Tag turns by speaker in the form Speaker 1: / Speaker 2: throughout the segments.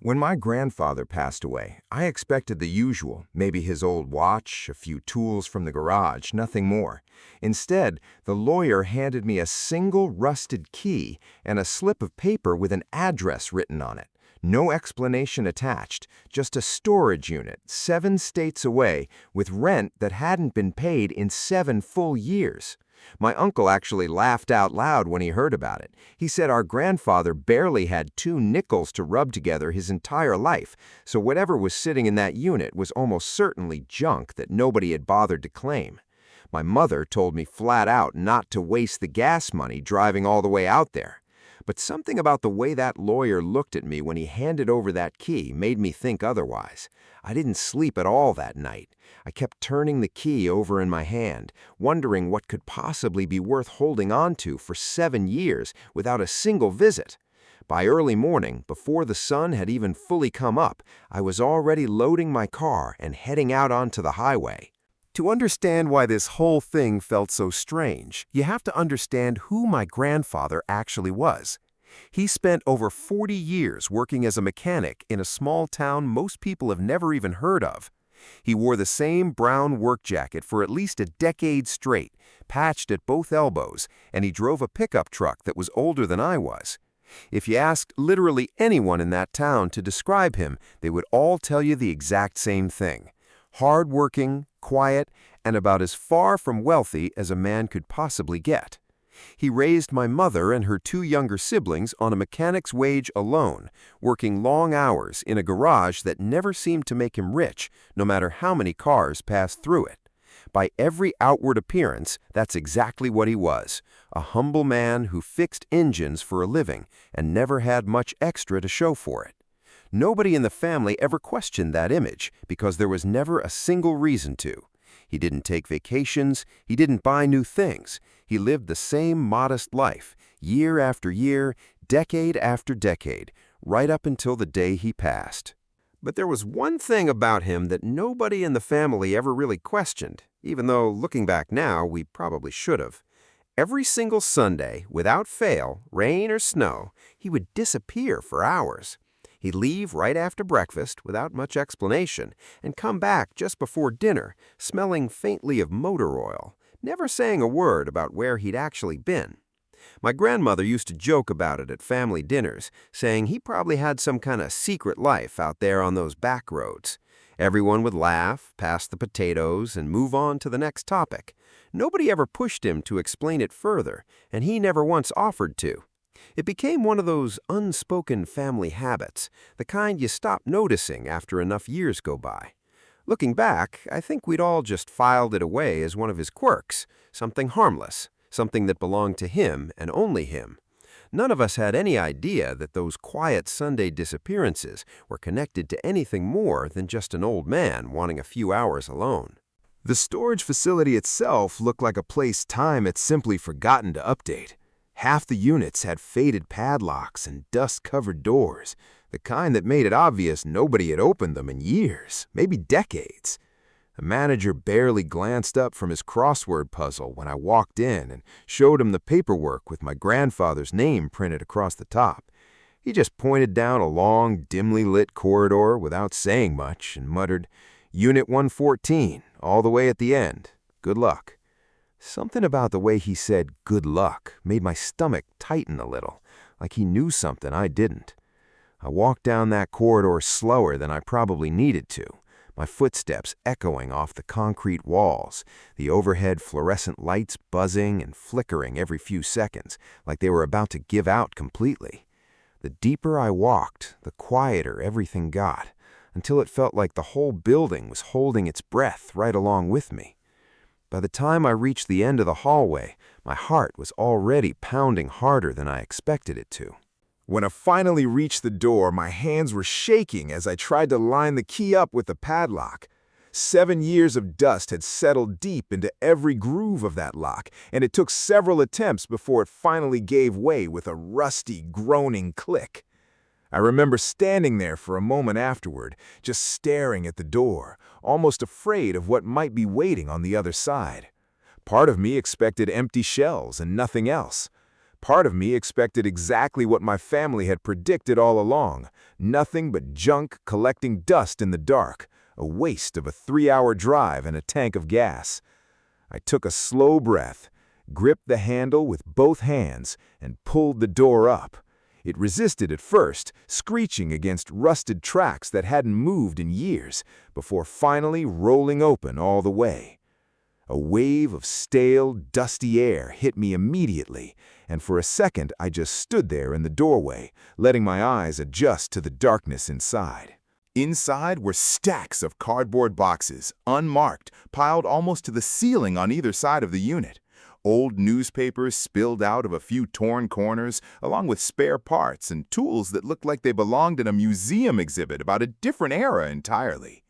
Speaker 1: When my grandfather passed away, I expected the usual, maybe his old watch, a few tools from the garage, nothing more. Instead, the lawyer handed me a single rusted key and a slip of paper with an address written on it. No explanation attached, just a storage unit 7 states away with rent that hadn't been paid in 7 full years. My uncle actually laughed out loud when he heard about it. He said our grandfather barely had 2 nickels to rub together his entire life, so whatever was sitting in that unit was almost certainly junk that nobody had bothered to claim. My mother told me flat out not to waste the gas money driving all the way out there. But something about the way that lawyer looked at me when he handed over that key made me think otherwise. I didn't sleep at all that night. I kept turning the key over in my hand, wondering what could possibly be worth holding on to for 7 years without a single visit. By early morning, before the sun had even fully come up, I was already loading my car and heading out onto the highway. To understand why this whole thing felt so strange, you have to understand who my grandfather actually was. He spent over 40 years working as a mechanic in a small town most people have never even heard of. He wore the same brown work jacket for at least a decade straight, patched at both elbows, and he drove a pickup truck that was older than I was. If you asked literally anyone in that town to describe him, they would all tell you the exact same thing. Hard-working, quiet, and about as far from wealthy as a man could possibly get. He raised my mother and her 2 younger siblings on a mechanic's wage alone, working long hours in a garage that never seemed to make him rich, no matter how many cars passed through it. By every outward appearance, that's exactly what he was, a humble man who fixed engines for a living and never had much extra to show for it. Nobody in the family ever questioned that image because there was never a single reason to. He didn't take vacations, he didn't buy new things. He lived the same modest life, year after year, decade after decade, right up until the day he passed. But there was one thing about him that nobody in the family ever really questioned, even though, looking back now, we probably should have. Every single Sunday, without fail, rain or snow, he would disappear for hours. He'd leave right after breakfast, without much explanation, and come back just before dinner, smelling faintly of motor oil, never saying a word about where he'd actually been. My grandmother used to joke about it at family dinners, saying he probably had some kind of secret life out there on those back roads. Everyone would laugh, pass the potatoes, and move on to the next topic. Nobody ever pushed him to explain it further, and he never once offered to. It became one of those unspoken family habits, the kind you stop noticing after enough years go by. Looking back, I think we'd all just filed it away as one of his quirks, something harmless, something that belonged to him and only him. None of us had any idea that those quiet Sunday disappearances were connected to anything more than just an old man wanting a few hours alone. The storage facility itself looked like a place time had simply forgotten to update. Half the units had faded padlocks and dust-covered doors, the kind that made it obvious nobody had opened them in years, maybe decades. The manager barely glanced up from his crossword puzzle when I walked in and showed him the paperwork with my grandfather's name printed across the top. He just pointed down a long, dimly lit corridor without saying much and muttered, "Unit 114, all the way at the end. Good luck." Something about the way he said "good luck" made my stomach tighten a little, like he knew something I didn't. I walked down that corridor slower than I probably needed to, my footsteps echoing off the concrete walls, the overhead fluorescent lights buzzing and flickering every few seconds, like they were about to give out completely. The deeper I walked, the quieter everything got, until it felt like the whole building was holding its breath right along with me. By the time I reached the end of the hallway, my heart was already pounding harder than I expected it to. When I finally reached the door, my hands were shaking as I tried to line the key up with the padlock. 7 years of dust had settled deep into every groove of that lock, and it took several attempts before it finally gave way with a rusty, groaning click. I remember standing there for a moment afterward, just staring at the door, almost afraid of what might be waiting on the other side. Part of me expected empty shells and nothing else.
Speaker 2: Part of me expected exactly what my family had predicted all along, nothing but junk collecting dust in the dark, a waste of a 3-hour drive and a tank of gas. I took a slow breath, gripped the handle with both hands, and pulled the door up. It resisted at first, screeching against rusted tracks that hadn't moved in years, before finally rolling open all the way. A wave of stale, dusty air hit me immediately, and for a second I just stood there in the doorway, letting my eyes adjust to the darkness inside. Inside were stacks of cardboard boxes, unmarked, piled almost to the ceiling on either side of the unit. Old newspapers spilled out of a few torn corners, along with spare parts and tools that looked like they belonged in a museum exhibit about a different era entirely.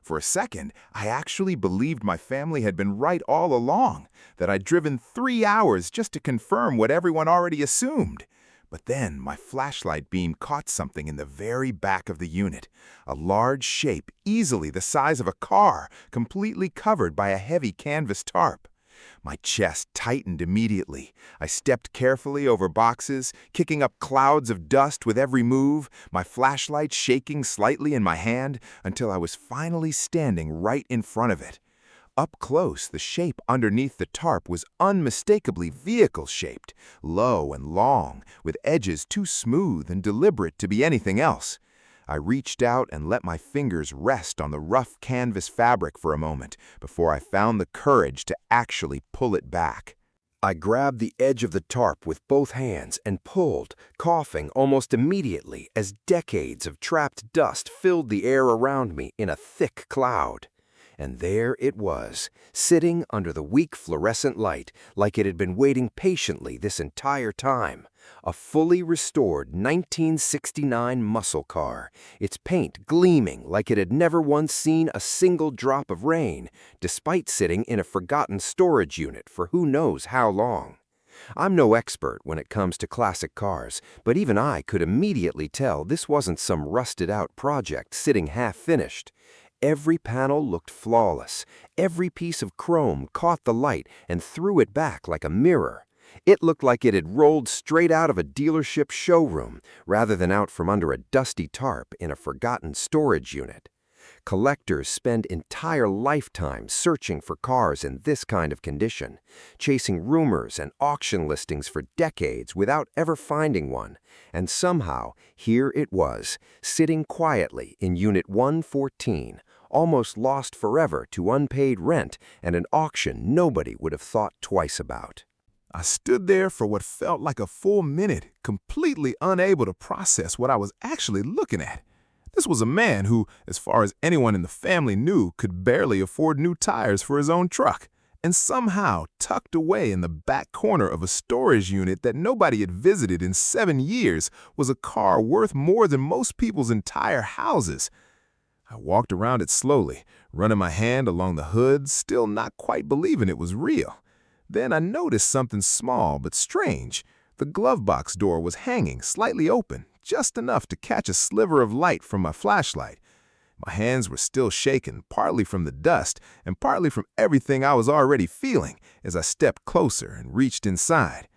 Speaker 2: For a second, I actually believed my family had been right all along, that I'd driven 3 hours just to confirm what everyone already assumed. But then my flashlight beam caught something in the very back of the unit, a large shape easily the size of a car, completely covered by a heavy canvas tarp. My chest tightened immediately. I stepped carefully over boxes, kicking up clouds of dust with every move, my flashlight shaking slightly in my hand until I was finally standing right in front of it. Up close, the shape underneath the tarp was unmistakably vehicle-shaped, low and long, with edges too smooth and deliberate to be anything else. I reached out and let my fingers rest on the rough canvas fabric for a moment before I found the courage to actually pull it back. I grabbed the edge of the tarp with both hands and pulled, coughing almost immediately as decades of trapped dust filled the air around me in a thick cloud. And there it was, sitting under the weak fluorescent light like it had been waiting patiently this entire time. A fully restored 1969 muscle car, its paint gleaming like it had never once seen a single drop of rain, despite sitting in a forgotten storage unit for who knows how long. I'm no expert when it comes to classic cars, but even I could immediately tell this wasn't some rusted-out project sitting half-finished. Every panel looked flawless. Every piece of chrome caught the light and threw it back like a mirror. It looked like it had rolled straight out of a dealership showroom, rather than out from under a dusty tarp in a forgotten storage unit. Collectors spend entire lifetimes searching for cars in this kind of condition, chasing rumors and auction listings for decades without ever finding one. And somehow, here it was, sitting quietly in Unit 114, almost lost forever to unpaid rent and an auction nobody would have thought twice about. I stood there for what felt like a full minute, completely unable to process what I was actually looking at. This was a man who, as far as anyone in the family knew, could barely afford new tires for his own truck, and somehow tucked away in the back corner of a storage unit that nobody had visited in 7 years was a car worth more than most people's entire houses. I walked around it slowly, running my hand along the hood, still not quite believing it was real. Then I noticed something small but strange. The glove box door was hanging slightly open, just enough to catch a sliver of light from my flashlight. My hands were still shaking, partly from the dust and partly from everything I was already feeling as I stepped closer and reached inside.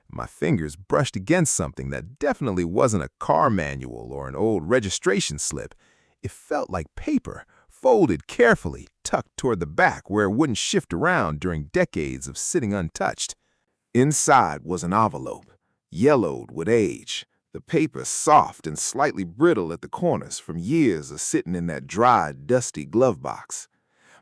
Speaker 2: My fingers brushed against something that definitely wasn't a car manual or an old registration slip. It felt like paper, folded carefully, tucked toward the back where it wouldn't shift around during decades of sitting untouched. Inside was an envelope, yellowed with age, the paper soft and slightly brittle at the corners from years of sitting in that dry, dusty glove box.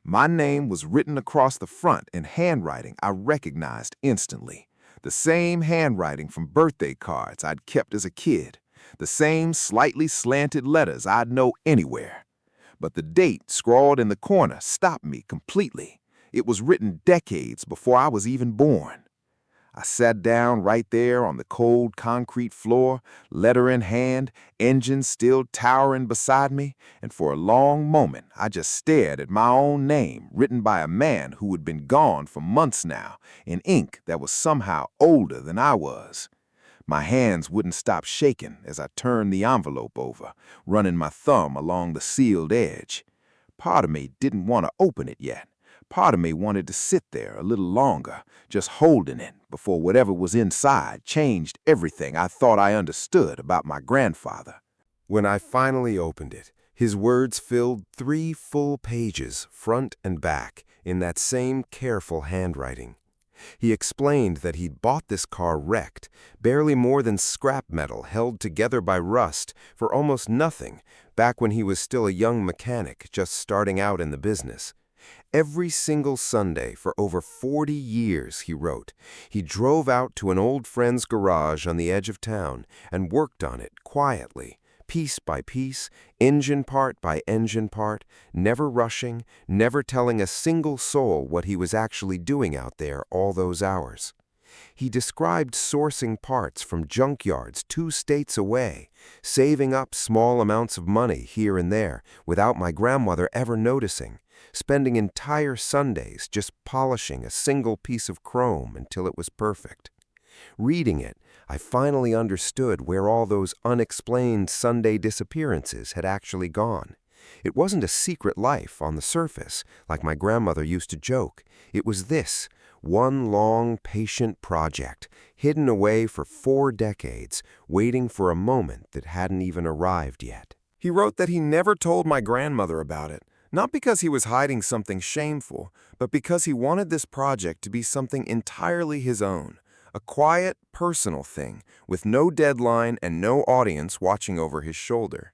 Speaker 2: My name was written across the front in handwriting I recognized instantly. The same handwriting from birthday cards I'd kept as a kid. The same slightly slanted letters I'd know anywhere. But the date scrawled in the corner stopped me completely. It was written decades before I was even born. I sat down right there on the cold concrete floor, letter in hand, engine still towering beside me, and for a long moment I just stared at my own name written by a man who had been gone for months now, in ink that was somehow older than I was. My hands wouldn't stop shaking as I turned the envelope over, running my thumb along the sealed edge. Part of me didn't want to open it yet. Part of me wanted to sit there a little longer, just holding it, before whatever was inside changed everything I thought I understood about my grandfather. When I finally opened it, his words filled 3 full pages, front and back, in that same careful handwriting. He explained that he'd bought this car wrecked, barely more than scrap metal held together by rust, for almost nothing, back when he was still a young mechanic just starting out in the business. Every single Sunday for over 40 years, he wrote, he drove out to an old friend's garage on the edge of town and worked on it quietly, piece by piece, engine part by engine part, never rushing, never telling a single soul what he was actually doing out there all those hours. He described sourcing parts from junkyards 2 states away, saving up small amounts of money here and there without my grandmother ever noticing, spending entire Sundays just polishing a single piece of chrome until it was perfect. Reading it, I finally understood where all those unexplained Sunday disappearances had actually gone. It wasn't a secret life on the surface, like my grandmother used to joke. It was this, one long, patient project, hidden away for 4 decades, waiting for a moment that hadn't even arrived yet. He wrote that he never told my grandmother about it, not because he was hiding something shameful, but because he wanted this project to be something entirely his own. A quiet, personal thing, with no deadline and no audience watching over his shoulder.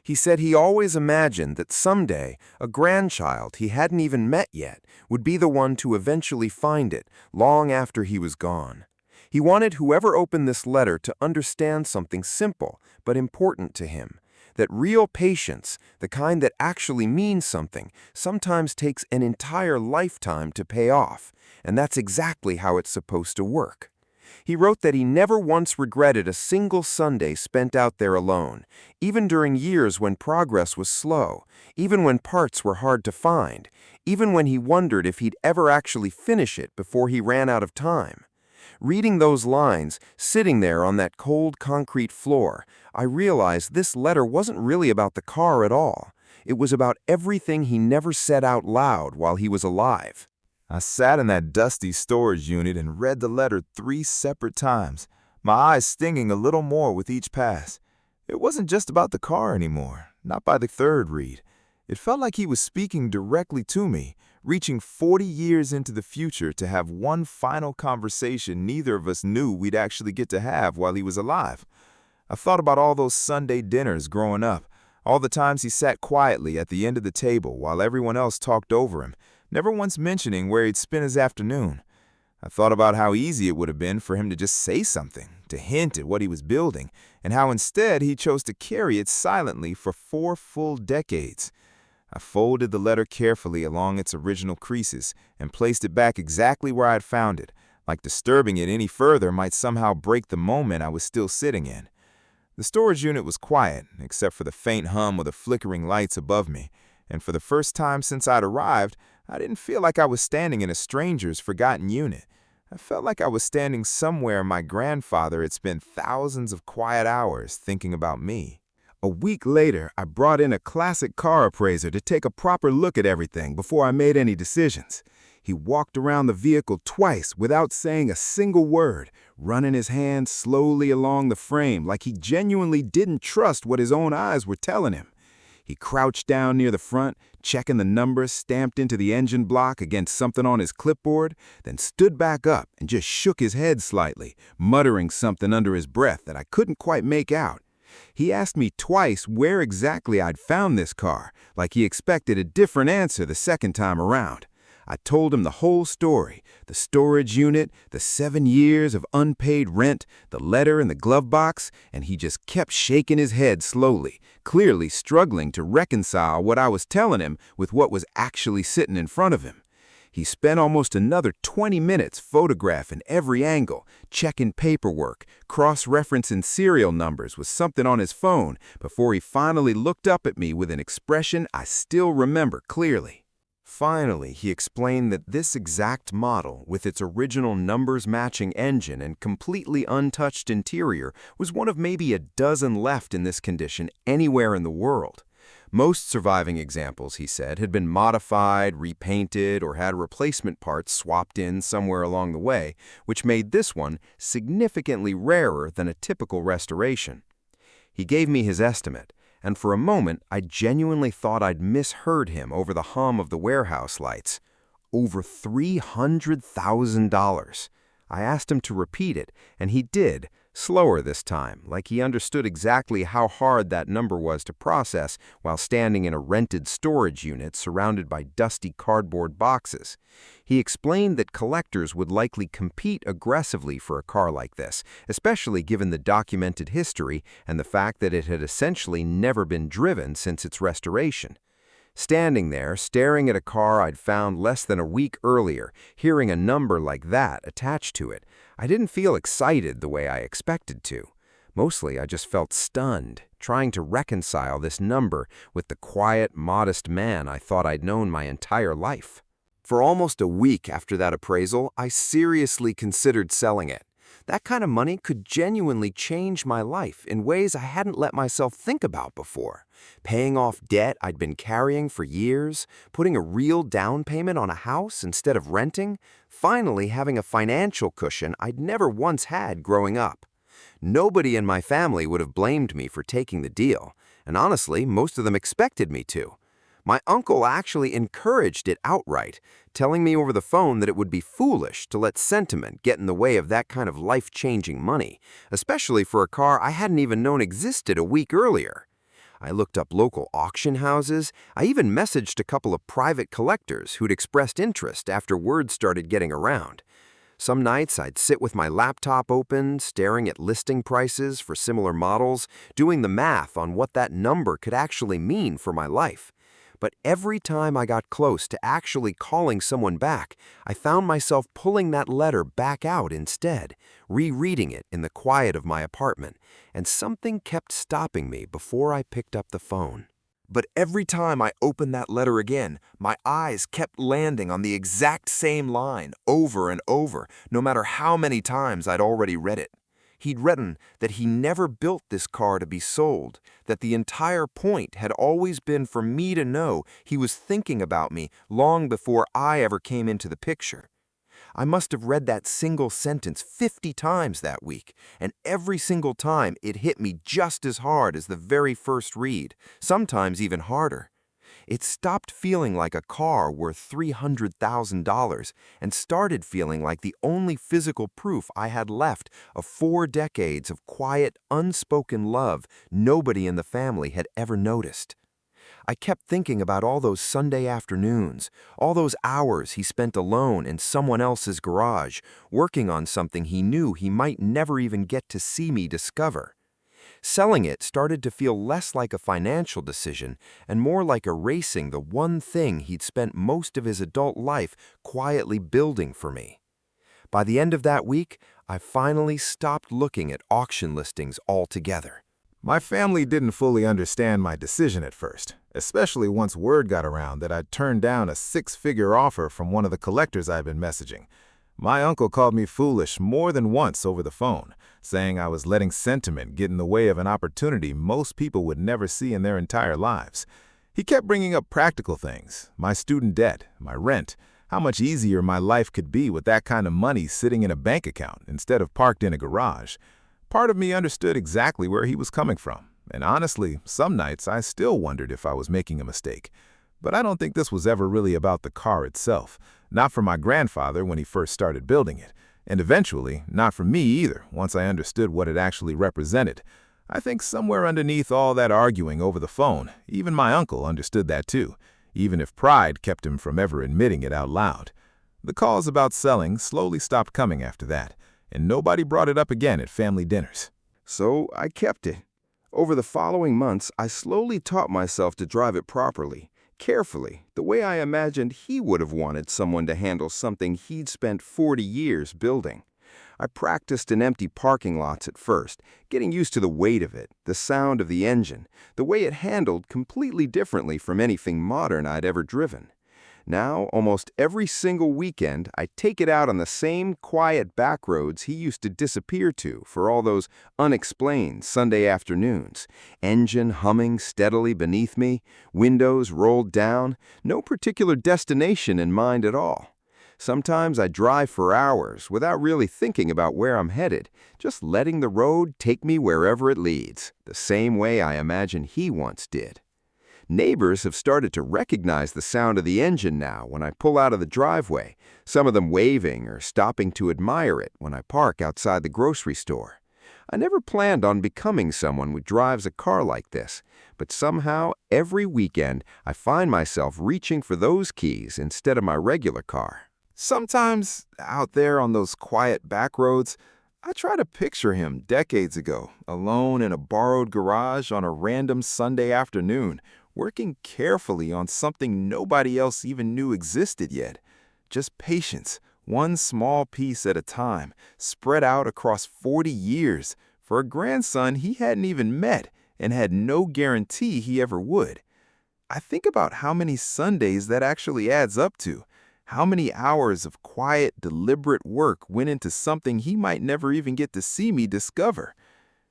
Speaker 2: He said he always imagined that someday a grandchild he hadn't even met yet would be the one to eventually find it, long after he was gone. He wanted whoever opened this letter to understand something simple but important to him, that real patience, the kind that actually means something, sometimes takes an entire lifetime to pay off, and that's exactly how it's supposed to work. He wrote that he never once regretted a single Sunday spent out there alone, even during years when progress was slow, even when parts were hard to find, even when he wondered if he'd ever actually finish it before he ran out of time. Reading those lines, sitting there on that cold concrete floor, I realized this letter wasn't really about the car at all. It was about everything he never said out loud while he was alive. I sat in that dusty storage unit and read the letter 3 separate times, my eyes stinging a little more with each pass. It wasn't just about the car anymore, not by the 3rd read. It felt like he was speaking directly to me, reaching 40 years into the future to have one final conversation neither of us knew we'd actually get to have while he was alive. I thought about all those Sunday dinners growing up, all the times he sat quietly at the end of the table while everyone else talked over him, never once mentioning where he'd spent his afternoon. I thought about how easy it would have been for him to just say something, to hint at what he was building, and how instead he chose to carry it silently for 4 full decades. I folded the letter carefully along its original creases and placed it back exactly where I'd found it, like disturbing it any further might somehow break the moment I was still sitting in. The storage unit was quiet, except for the faint hum of the flickering lights above me, and for the first time since I'd arrived, I didn't feel like I was standing in a stranger's forgotten unit. I felt like I was standing somewhere my grandfather had spent thousands of quiet hours thinking about me. A week later, I brought in a classic car appraiser to take a proper look at everything before I made any decisions. He walked around the vehicle twice without saying a single word, running his hand slowly along the frame like he genuinely didn't trust what his own eyes were telling him. He crouched down near the front, checking the numbers stamped into the engine block against something on his clipboard, then stood back up and just shook his head slightly, muttering something under his breath that I couldn't quite make out. He asked me twice where exactly I'd found this car, like he expected a different answer the second time around. I told him the whole story, the storage unit, the 7 years of unpaid rent, the letter in the glove box, and he just kept shaking his head slowly, clearly struggling to reconcile what I was telling him with what was actually sitting in front of him. He spent almost another 20 minutes photographing every angle, checking paperwork, cross-referencing serial numbers with something on his phone before he finally looked up at me with an expression I still remember clearly. Finally, he explained that this exact model, with its original numbers-matching engine and completely untouched interior, was one of maybe a dozen left in this condition anywhere in the world.
Speaker 3: Most surviving examples, he said, had been modified, repainted, or had replacement parts swapped in somewhere along the way, which made this one significantly rarer than a typical restoration. He gave me his estimate, and for a moment I genuinely thought I'd misheard him over the hum of the warehouse lights. Over $300,000. I asked him to repeat it, and he did, slower this time, like he understood exactly how hard that number was to process while standing in a rented storage unit surrounded by dusty cardboard boxes. He explained that collectors would likely compete aggressively for a car like this, especially given the documented history and the fact that it had essentially never been driven since its restoration. Standing there, staring at a car I'd found less than a week earlier, hearing a number like that attached to it, I didn't feel excited the way I expected to. Mostly, I just felt stunned, trying to reconcile this number with the quiet, modest man I thought I'd known my entire life. For almost a week after that appraisal, I seriously considered selling it. That kind of money could genuinely change my life in ways I hadn't let myself think about before. Paying off debt I'd been carrying for years, putting a real down payment on a house instead of renting, finally having a financial cushion I'd never once had growing up. Nobody in my family would have blamed me for taking the deal, and honestly, most of them expected me to. My uncle actually encouraged it outright, telling me over the phone that it would be foolish to let sentiment get in the way of that kind of life-changing money, especially for a car I hadn't even known existed a week earlier. I looked up local auction houses. I even messaged a couple of private collectors who'd expressed interest after word started getting around. Some nights I'd sit with my laptop open, staring at listing prices for similar models, doing the math on what that number could actually mean for my life. But every time I got close to actually calling someone back, I found myself pulling that letter back out instead, rereading it in the quiet of my apartment, and something kept stopping me before I picked up the phone. But every time I opened that letter again, my eyes kept landing on the exact same line over and over, no matter how many times I'd already read it. He'd written that he never built this car to be sold, that the entire point had always been for me to know he was thinking about me long before I ever came into the picture. I must have read that single sentence 50 times that week, and every single time it hit me just as hard as the very first read, sometimes even harder. It stopped feeling like a car worth $300,000 and started feeling like the only physical proof I had left of 4 decades of quiet, unspoken love nobody in the family had ever noticed. I kept thinking about all those Sunday afternoons, all those hours he spent alone in someone else's garage, working on something he knew he might never even get to see me discover. Selling it started to feel less like a financial decision and more like erasing the one thing he'd spent most of his adult life quietly building for me. By the end of that week, I finally stopped looking at auction listings altogether.
Speaker 2: My family didn't fully understand my decision at first, especially once word got around that I'd turned down a 6-figure offer from one of the collectors I'd been messaging. My uncle called me foolish more than once over the phone, saying I was letting sentiment get in the way of an opportunity most people would never see in their entire lives. He kept bringing up practical things, my student debt, my rent, how much easier my life could be with that kind of money sitting in a bank account instead of parked in a garage. Part of me understood exactly where he was coming from, and honestly, some nights I still wondered if I was making a mistake. But I don't think this was ever really about the car itself, not for my grandfather when he first started building it, and eventually not for me either once I understood what it actually represented. I think somewhere underneath all that arguing over the phone, even my uncle understood that too, even if pride kept him from ever admitting it out loud. The calls about selling slowly stopped coming after that, and nobody brought it up again at family dinners.
Speaker 3: So I kept it. Over the following months, I slowly taught myself to drive it properly, carefully, the way I imagined he would have wanted someone to handle something he'd spent 40 years building. I practiced in empty parking lots at first, getting used to the weight of it, the sound of the engine, the way it handled completely differently from anything modern I'd ever driven. Now, almost every single weekend, I take it out on the same quiet back roads he used to disappear to for all those unexplained Sunday afternoons. Engine humming steadily beneath me, windows rolled down, no particular destination in mind at all. Sometimes I drive for hours without really thinking about where I'm headed, just letting the road take me wherever it leads, the same way I imagine he once did. Neighbors have started to recognize the sound of the engine now when I pull out of the driveway, some of them waving or stopping to admire it when I park outside the grocery store. I never planned on becoming someone who drives a car like this, but somehow every weekend I find myself reaching for those keys instead of my regular car.
Speaker 2: Sometimes, out there on those quiet back roads, I try to picture him decades ago, alone in a borrowed garage on a random Sunday afternoon, working carefully on something nobody else even knew existed yet. Just patience, one small piece at a time, spread out across 40 years, for a grandson he hadn't even met and had no guarantee he ever would. I think about how many Sundays that actually adds up to. How many hours of quiet, deliberate work went into something he might never even get to see me discover?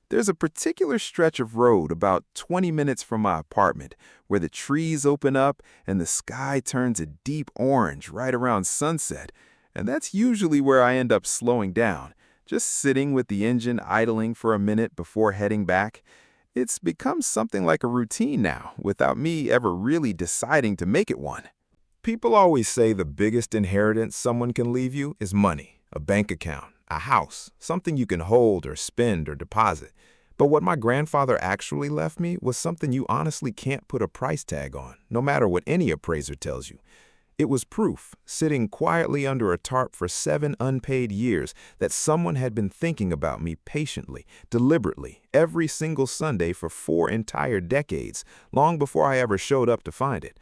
Speaker 2: There's a particular stretch of road about 20 minutes from my apartment where the trees open up and the sky turns a deep orange right around sunset, and that's usually where I end up slowing down, just sitting with the engine idling for a minute before heading back. It's become something like a routine now, without me ever really deciding to make it one. People always say the biggest inheritance someone can leave you is money, a bank account, a house, something you can hold or spend or deposit. But what my grandfather actually left me was something you honestly can't put a price tag on, no matter what any appraiser tells you. It was proof, sitting quietly under a tarp for 7 unpaid years, that someone had been thinking about me patiently, deliberately, every single Sunday for 4 entire decades, long before I ever showed up to find it.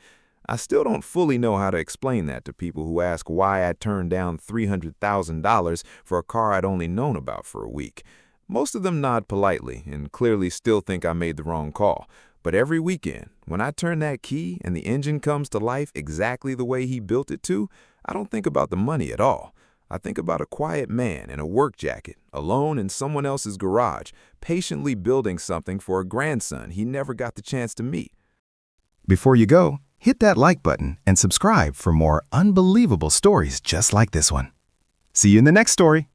Speaker 2: I still don't fully know how to explain that to people who ask why I turned down $300,000 for a car I'd only known about for a week. Most of them nod politely and clearly still think I made the wrong call. But every weekend, when I turn that key and the engine comes to life exactly the way he built it to, I don't think about the money at all. I think about a quiet man in a work jacket, alone in someone else's garage, patiently building something for a grandson he never got the chance to meet.
Speaker 4: Before you go, hit that like button and subscribe for more unbelievable stories just like this one. See you in the next story.